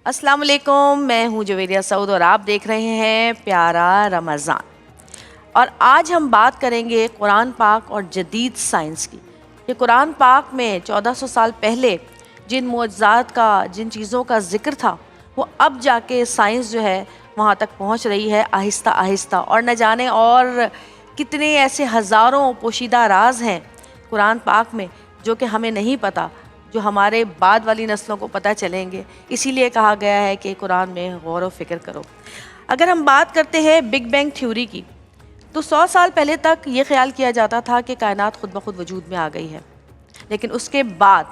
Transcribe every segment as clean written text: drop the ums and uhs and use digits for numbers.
अस्सलाम वालेकुम, मैं हूँ जवेरिया सऊद और आप देख रहे हैं प्यारा रमज़ान। और आज हम बात करेंगे कुरान पाक और जदीद साइंस की। कि कुरान पाक में 1400 साल पहले जिन मोअज़्ज़ात का, जिन चीज़ों का ज़िक्र था, वो अब जाके साइंस जो है वहाँ तक पहुँच रही है आहिस्ता आहिस्ता। और न जाने और कितने ऐसे हज़ारों पोशीदा राज हैं कुरान पाक में जो कि हमें नहीं पता, जो हमारे बाद वाली नस्लों को पता चलेंगे। इसीलिए कहा गया है कि कुरान में गौर व फिक्र करो। अगर हम बात करते हैं बिग बैंग थ्योरी की, तो 100 साल पहले तक ये ख्याल किया जाता था कि कायनात खुद ब खुद वजूद में आ गई है। लेकिन उसके बाद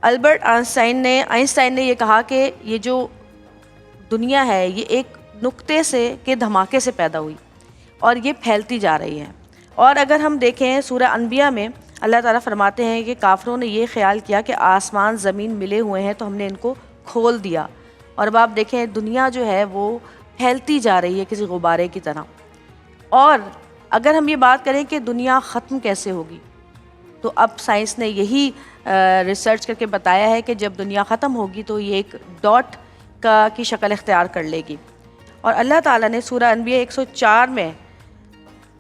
अल्बर्ट आइंस्टाइन ने ये कहा कि ये जो दुनिया है ये एक नुक्ते से के धमाके से पैदा हुई और ये फैलती जा रही है। और अगर हम देखें सूरह अनबिया में अल्लाह ताला फरमाते हैं कि काफिरों ने ये ख्याल किया कि आसमान ज़मीन मिले हुए हैं तो हमने इनको खोल दिया। और अब आप देखें दुनिया जो है वो फैलती जा रही है किसी गुब्बारे की तरह। और अगर हम ये बात करें कि दुनिया ख़त्म कैसे होगी, तो अब साइंस ने यही रिसर्च करके बताया है कि जब दुनिया ख़त्म होगी तो ये एक डॉट की शक्ल इख्तियार कर लेगी। और अल्लाह ताला ने सूरह अनबिया 104 में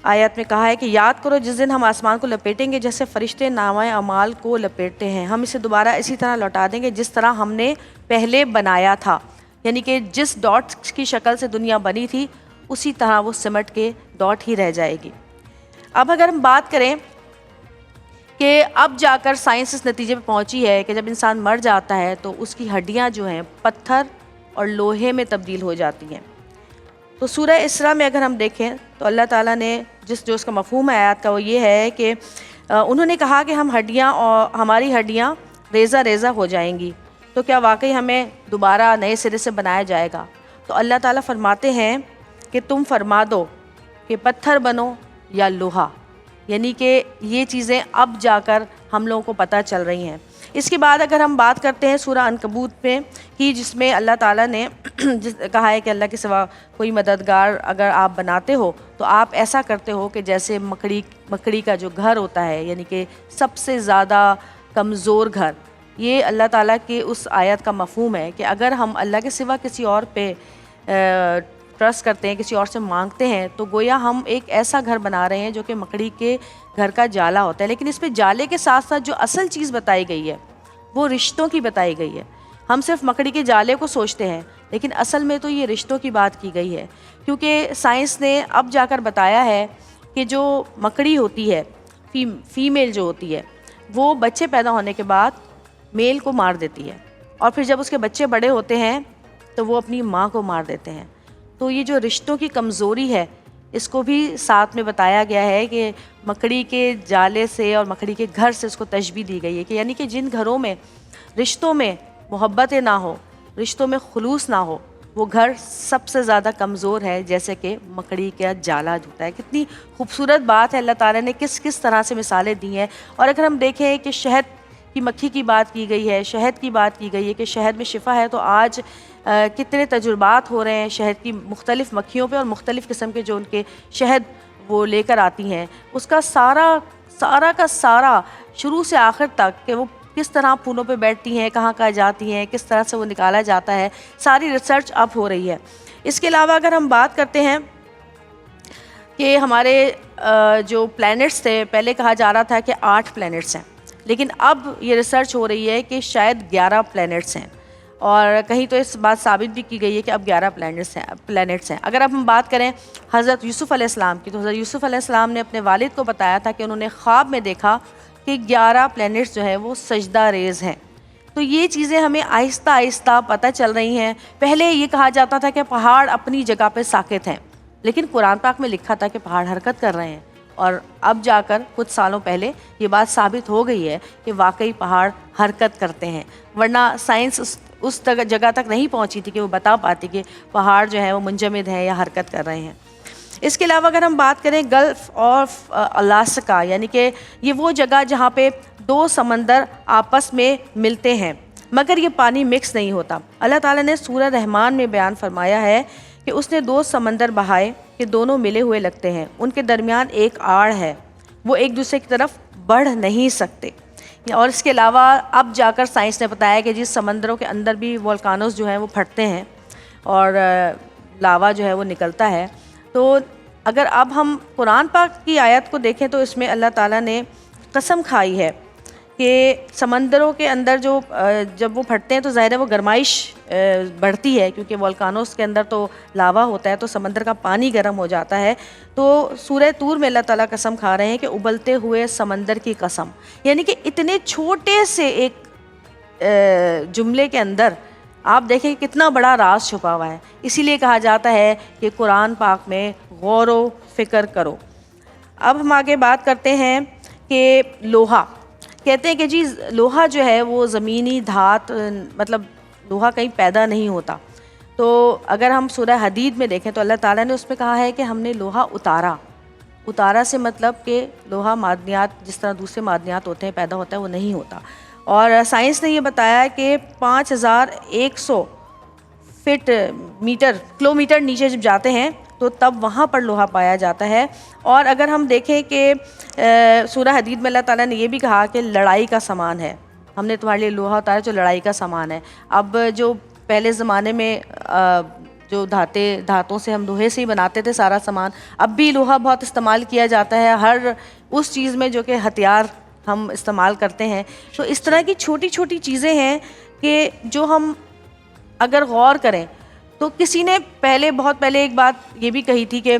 आयत में कहा है कि याद करो जिस दिन हम आसमान को लपेटेंगे जैसे फ़रिश्ते नामाए अमाल को लपेटते हैं, हम इसे दोबारा इसी तरह लौटा देंगे जिस तरह हमने पहले बनाया था। यानी कि जिस डॉट की शक्ल से दुनिया बनी थी उसी तरह वो सिमट के डॉट ही रह जाएगी। अब अगर हम बात करें कि अब जाकर साइंस इस नतीजे पर पहुंची है कि जब इंसान मर जाता है तो उसकी हड्डियां जो हैं पत्थर और लोहे में तब्दील हो जाती हैं। तो सूरह इसरा में अगर हम देखें तो अल्लाह ताला ने जो उसका मफ़हूम है आयत का वो ये है कि उन्होंने कहा कि हमारी हड्डियाँ रेज़ा रेज़ा हो जाएंगी, तो क्या वाकई हमें दोबारा नए सिरे से बनाया जाएगा? तो अल्लाह ताला फरमाते हैं कि तुम फरमा दो कि पत्थर बनो या लोहा। यानी कि ये चीज़ें अब जाकर हम लोगों को पता चल रही हैं। इसके बाद अगर हम बात करते हैं सूरह अनकबूत पे कि जिसमें अल्लाह ताला ने कहा है कि अल्लाह के सिवा कोई मददगार अगर आप बनाते हो तो आप ऐसा करते हो कि जैसे मकड़ी का जो घर होता है, यानी कि सबसे ज़्यादा कमज़ोर घर। ये अल्लाह ताला के उस आयत का मफ़हूम है कि अगर हम अल्लाह के सिवा किसी और पे ट्रस्ट करते हैं, किसी और से मांगते हैं, तो गोया हम एक ऐसा घर बना रहे हैं जो कि मकड़ी के घर का जाला होता है। लेकिन इस पे जाले के साथ साथ जो असल चीज़ बताई गई है वो रिश्तों की बताई गई है। हम सिर्फ मकड़ी के जाले को सोचते हैं लेकिन असल में तो ये रिश्तों की बात की गई है, क्योंकि साइंस ने अब जाकर बताया है कि जो मकड़ी होती है, फीमेल जो होती है, वो बच्चे पैदा होने के बाद मेल को मार देती है और फिर जब उसके बच्चे बड़े होते हैं तो वो अपनी माँ को मार देते हैं। तो ये जो रिश्तों की कमज़ोरी है इसको भी साथ में बताया गया है कि मकड़ी के जाले से और मकड़ी के घर से उसको तशबीह दी गई है कि यानी कि जिन घरों में रिश्तों में मोहब्बतें ना हो, रिश्तों में खुलूस ना हो, वो घर सबसे ज़्यादा कमज़ोर है, जैसे कि मकड़ी का जाला होता है। कितनी खूबसूरत बात है, अल्लाह ताला ने किस किस तरह से मिसालें दी हैं। और अगर हम देखें कि शहद की मक्खी की बात की गई है, शहद की बात की गई है कि शहद में शिफा है, तो आज कितने तजुर्बात हो रहे हैं शहद की मुख्तलिफ़ मक्खियों पे और मुख्तलिफ़ किस्म के जो उनके शहद वो लेकर आती हैं, उसका सारा का सारा शुरू से आखिर तक कि वो किस तरह फूलों पे बैठती हैं, कहाँ कहाँ जाती हैं, किस तरह से वो निकाला जाता है, सारी रिसर्च अब हो रही है। इसके अलावा अगर हम बात करते हैं कि हमारे जो प्लैनेट्स थे, पहले कहा जा रहा था कि 8 प्लैनेट्स हैं, लेकिन अब ये रिसर्च हो रही है कि शायद 11 प्लैनेट्स हैं और कहीं तो इस बात साबित भी की गई है कि अब 11 प्लैनेट्स हैं। अगर अब हम बात करें हज़रत यूसुफ़ अलैहिस्सलाम की, तो हज़रत यूसुफ़ अलैहिस्सलाम ने अपने वालिद को बताया था कि उन्होंने ख्वाब में देखा कि 11 प्लैनेट्स जो है वो सजदा रेज़ हैं। तो ये चीज़ें हमें आहिस्ता आहिस्ता पता चल रही हैं। पहले ये कहा जाता था कि पहाड़ अपनी जगह पे साकित हैं, लेकिन कुरान पाक में लिखा था कि पहाड़ हरकत कर रहे हैं। और अब जाकर कुछ सालों पहले ये बात साबित हो गई है कि वाकई पहाड़ हरकत करते हैं, वरना साइंस उस जगह तक नहीं पहुंची थी कि वो बता पाती कि पहाड़ जो है वो मुंजमद हैं या हरकत कर रहे हैं। इसके अलावा अगर हम बात करें गल्फ़ ऑफ अलास्का, यानी कि ये वो जगह जहाँ पे 2 समंदर आपस में मिलते हैं मगर ये पानी मिक्स नहीं होता। अल्लाह ताला ने सूरह रहमान में बयान फरमाया है कि उसने 2 समंदर बहाए कि दोनों मिले हुए लगते हैं, उनके दरमियान एक आड़ है, वो एक दूसरे की तरफ बढ़ नहीं सकते। اور اس کے علاوہ اب جا کر سائنس نے بتایا کہ جس سمندروں کے اندر بھی والکانوز جو ہیں وہ پھٹتے ہیں اور لاوا جو ہے وہ نکلتا ہے. تو اگر اب ہم قرآن پاک کی آیت کو دیکھیں تو اس میں اللہ تعالیٰ نے قسم کھائی ہے کہ سمندروں کے اندر جب وہ پھٹتے ہیں تو ظاہر ہے وہ گرمائش بڑھتی ہے، کیونکہ والکانوز کے اندر تو لاوا ہوتا ہے تو سمندر کا پانی گرم ہو جاتا ہے. تو سورہ طور میں اللہ تعالیٰ قسم کھا رہے ہیں کہ ابلتے ہوئے سمندر کی قسم، یعنی کہ اتنے چھوٹے سے ایک جملے کے اندر آپ دیکھیں کتنا بڑا راز چھپا ہوا ہے. اسی لیے کہا جاتا ہے کہ قرآن پاک میں غور و فکر کرو. اب ہم آگے بات کرتے ہیں کہ لوہا، کہتے ہیں کہ جی لوہا جو ہے وہ زمینی دھات، مطلب لوہا کہیں پیدا نہیں ہوتا. تو اگر ہم سورہ حدید میں دیکھیں تو اللہ تعالیٰ نے اس میں کہا ہے کہ ہم نے لوہا اتارا سے مطلب کہ لوہا معدنیات جس طرح دوسرے معدنیات ہوتے ہیں پیدا ہوتا ہے وہ نہیں ہوتا. اور سائنس نے یہ بتایا کہ 5100 کلومیٹر نیچے جب جاتے ہیں تو تب وہاں پر لوہا پایا جاتا ہے. اور اگر ہم دیکھیں کہ سورہ حدید میں اللہ تعالیٰ نے یہ بھی کہا کہ لڑائی کا سامان ہے، ہم نے تمہارے لیے لوہا اتارا جو لڑائی کا سامان ہے. اب جو پہلے زمانے میں جو دھاتوں سے ہم لوہے سے ہی بناتے تھے سارا سامان، اب بھی لوہا بہت استعمال کیا جاتا ہے ہر اس چیز میں جو کہ ہتھیار ہم استعمال کرتے ہیں. تو اس طرح کی چھوٹی چھوٹی چیزیں ہیں کہ جو ہم اگر غور کریں تو کسی نے بہت پہلے ایک بات یہ بھی کہی تھی کہ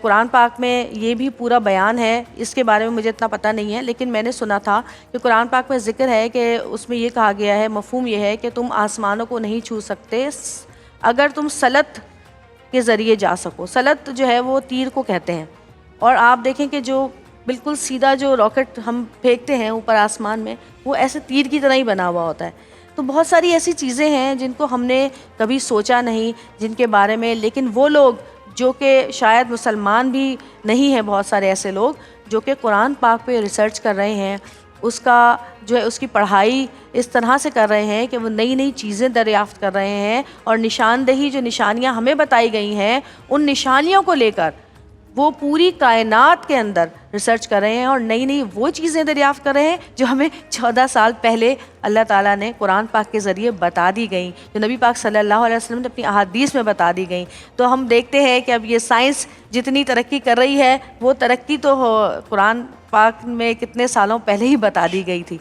قرآن پاک میں یہ بھی پورا بیان ہے، اس کے بارے میں مجھے اتنا پتہ نہیں ہے، لیکن میں نے سنا تھا کہ قرآن پاک میں ذکر ہے کہ اس میں یہ کہا گیا ہے، مفہوم یہ ہے کہ تم آسمانوں کو نہیں چھو سکتے اگر تم سلط کے ذریعے جا سکو. سلط جو ہے وہ تیر کو کہتے ہیں، اور آپ دیکھیں کہ جو بالکل سیدھا جو راکٹ ہم پھینکتے ہیں اوپر آسمان میں وہ ایسے تیر کی طرح ہی بنا ہوا ہوتا ہے. تو بہت ساری ایسی چیزیں ہیں جن کو ہم نے کبھی سوچا نہیں، جن کے بارے میں، لیکن وہ لوگ جو کہ شاید مسلمان بھی نہیں ہیں، بہت سارے ایسے لوگ جو کہ قرآن پاک پہ ریسرچ کر رہے ہیں، اس کا جو ہے اس کی پڑھائی اس طرح سے کر رہے ہیں کہ وہ نئی نئی چیزیں دریافت کر رہے ہیں، اور نشاندہی جو نشانیاں ہمیں بتائی گئی ہیں ان نشانیوں کو لے کر وہ پوری کائنات کے اندر ریسرچ کر رہے ہیں اور نئی نئی وہ چیزیں دریافت کر رہے ہیں جو ہمیں 14 سال پہلے اللہ تعالیٰ نے قرآن پاک کے ذریعے بتا دی گئیں، جو نبی پاک صلی اللہ علیہ وسلم نے اپنی احادیث میں بتا دی گئیں. تو ہم دیکھتے ہیں کہ اب یہ سائنس جتنی ترقی کر رہی ہے وہ ترقی تو قرآن پاک میں کتنے سالوں پہلے ہی بتا دی گئی تھی.